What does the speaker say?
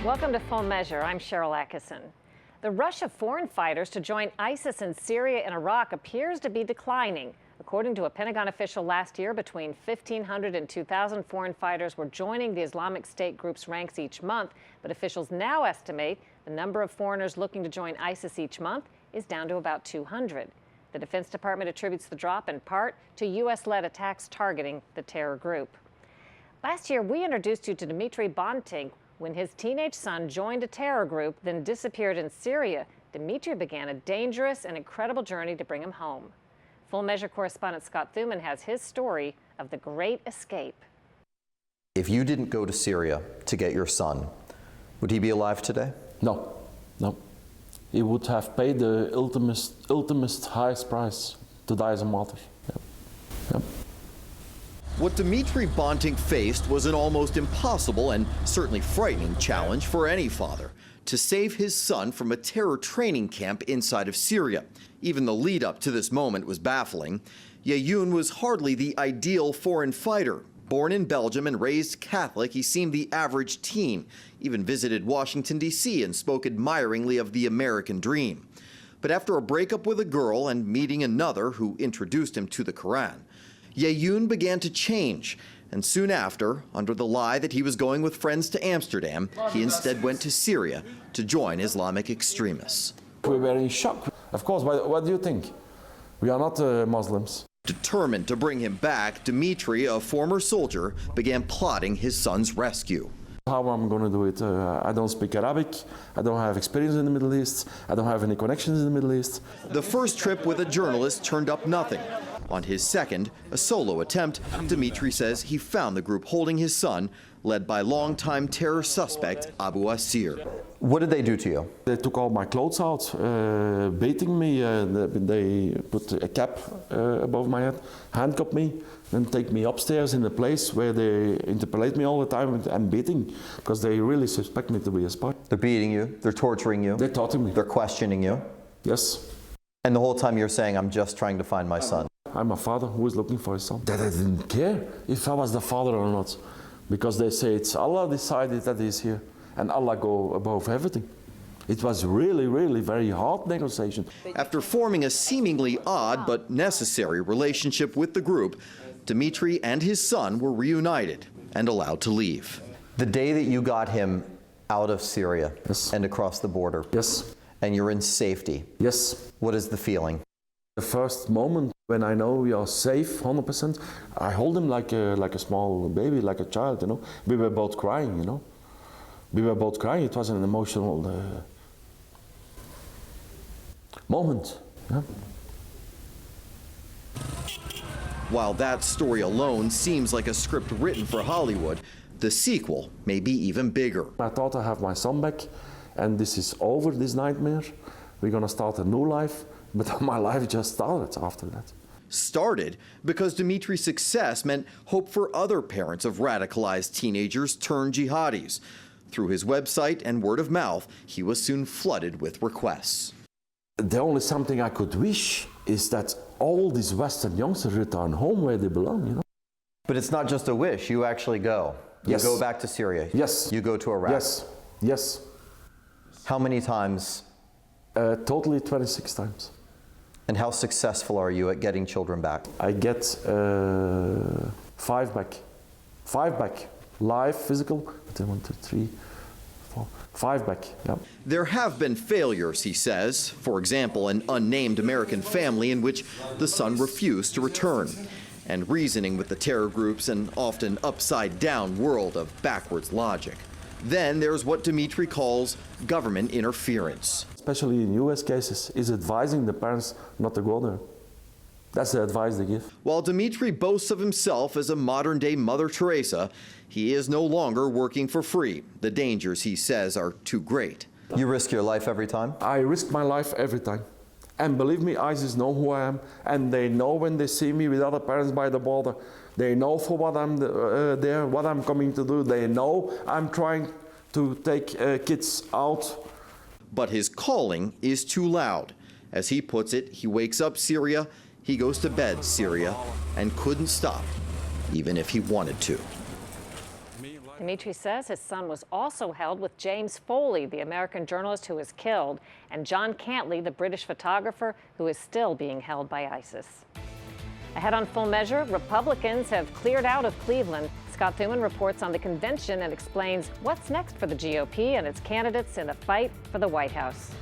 Welcome to Full Measure. I'm Sharyl Attkisson. The rush of foreign fighters to join ISIS in Syria and Iraq appears to be declining. According to a Pentagon official last year, between 1,500 and 2,000 foreign fighters were joining the Islamic State group's ranks each month, but officials now estimate the number of foreigners looking to join ISIS each month is down to about 200. The Defense Department attributes the drop in part to U.S.-led attacks targeting the terror group. Last year, we introduced you to Dmitry Bonting. When his teenage son joined a terror group, then disappeared in Syria, Dmitry began a dangerous and incredible journey to bring him home. Full Measure correspondent Scott Thuman has his story of the great escape. If you didn't go to Syria to get your son, would he be alive today? No, no. He would have paid the ultimate highest price to die as a martyr. Yep. Yep. What Dmitry Bonting faced was an almost impossible and certainly frightening challenge for any father: to save his son from a terror training camp inside of Syria. Even the lead up to this moment was baffling. Yeyoun was hardly the ideal foreign fighter. Born in Belgium and raised Catholic, he seemed the average teen, even visited Washington, D.C. and spoke admiringly of the American dream. But after a breakup with a girl and meeting another who introduced him to the Quran, Yeyoun began to change, and soon after, under the lie that he was going with friends to Amsterdam, he instead went to Syria to join Islamic extremists. We were in shock. Of course, what do you think? We are not Muslims. Determined to bring him back, Dmitry, a former soldier, began plotting his son's rescue. How I'm going to do it? I don't speak Arabic, I don't have experience in the Middle East, I don't have any connections in the Middle East. The first trip with a journalist turned up nothing. On his second, a solo attempt, Dmitry says he found the group holding his son, led by longtime terror suspect Abu Asir. What did they do to you? They took all my clothes out, baiting me. They put a cap above my head, handcuffed me, and take me upstairs in a place where they interpolate me all the time and beating, because they really suspect me to be a spy. They're beating you, they're torturing you. They're torturing me. They're questioning you. Yes. And the whole time you're saying, I'm just trying to find my son. I'm a father who is looking for his son. That I didn't care if I was the father or not, because they say it's Allah decided that he's here, and Allah go above everything. It was really, really very hard negotiation. After forming a seemingly odd but necessary relationship with the group, Dmitry and his son were reunited and allowed to leave. The day that you got him out of Syria, yes, and across the border, yes, and you're in safety, yes, what is the feeling? The first moment when I know we are safe, 100%, I hold him like a small baby, like a child, you know. We were both crying, you know. We were both crying. It was an emotional moment. Yeah. While that story alone seems like a script written for Hollywood, the sequel may be even bigger. I thought I have my son back, and this is over, this nightmare. We're going to start a new life. But my life just started after that. Started because Dmitry's success meant hope for other parents of radicalized teenagers turned jihadis. Through his website and word of mouth, he was soon flooded with requests. The only something I could wish is that all these Western youngsters return home where they belong, you know. But it's not just a wish, you actually go. Yes. You go back to Syria. Yes. You go to Iraq. Yes, yes. How many times? Totally 26 times. And how successful are you at getting children back? I get 5 back. 5 back. Live, physical. 1, 2, 3, 4, 5 back. Yeah. There have been failures, he says. For example, an unnamed American family in which the son refused to return. And reasoning with the terror groups an often upside-down world of backwards logic. Then there's what Dmitry calls government interference. Especially in US cases, is advising the parents not to go there. That's the advice they give. While Dmitry boasts of himself as a modern-day Mother Teresa, he is no longer working for free. The dangers, he says, are too great. You risk your life every time? I risk my life every time. And believe me, ISIS know who I am, and they know when they see me with other parents by the border. They know for what I'm there, what I'm coming to do. They know I'm trying to take kids out. But his calling is too loud. As he puts it, he wakes up Syria, he goes to bed Syria, and couldn't stop, even if he wanted to. Dimitri says his son was also held with James Foley, the American journalist who was killed, and John Cantley, the British photographer, who is still being held by ISIS. Ahead on Full Measure, Republicans have cleared out of Cleveland. Scott Thuman reports on the convention and explains what's next for the GOP and its candidates in the fight for the White House.